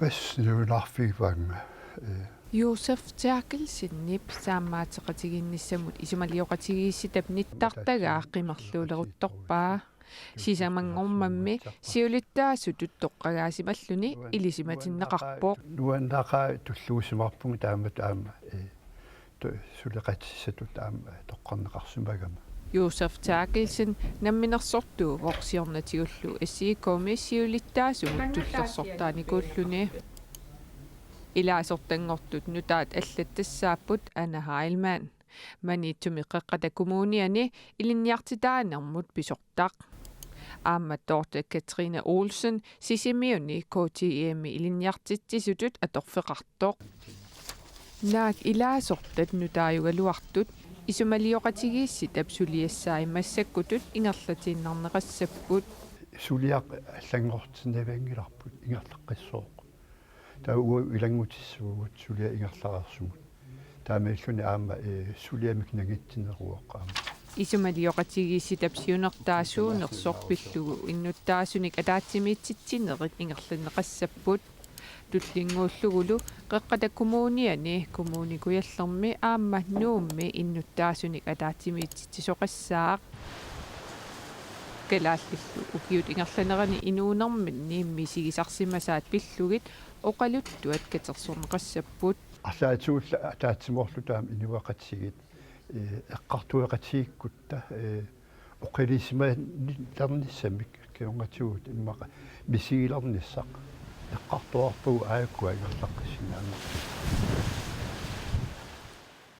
Bas nuunarfiivanga Josef Terkelsen saammaatiqatiginnissamut isumalioqatigiissitap nittartagaa qimerluuleruttorpaa sisamangormammi siulittaassutut toqqagaasimalлuni ilisimatinneqarpoq nuannaqaa tulluusimarpungi taama suleqatissatut taama toqqarneqarsumagama Josef Terkelsen namminersortuu vorsiornatigullu assiikomi siulittaasumut tullersortaanikuulluni ilaasortangortut nutaat аллаттассааппут Anna Heilmann maniittumi qeqqatakummuuniani ilinniartitaanermut pisortaq aammattoorta Katrine Olsen sisimiuni KTM ilinniartitsisutut atorfeqartoq naak ilaasortat nutaajugaluartut isumalioqatigiissitap suliassaaimmassakkutut ingerlatiinnerneqassapput suliaq allangortinavangillarput ingerleqqissooq таа илангутиссуугут сулиа ингерлаарсумут таамаиллуни аама сулиамик нагитсинеруоққаама исумалиоқатигиисситап сиунертаасуунерсорпиллугу иннуттаасуник атаатсимиитситсинерит ингерлиннеқассаппут туллингууллугулу қеққатаккумууниани кумууникуяллерми аама нуумми иннуттаасуник атаатсимиитситсисоқассаақ калааллиллу укиут ингерланерани инуунерминни мисигисарсимасаат пиллугит оқалуттуат катерсорнеқассаппут арлаатуулла атаатсимоорлу таам инуақатсигит эққартуеқатигиккутта оқалисима лерниссамик кеонгатигут иммақа мисигилерниссақ эққартуарпугу ааккуа ингерлаққиссинаама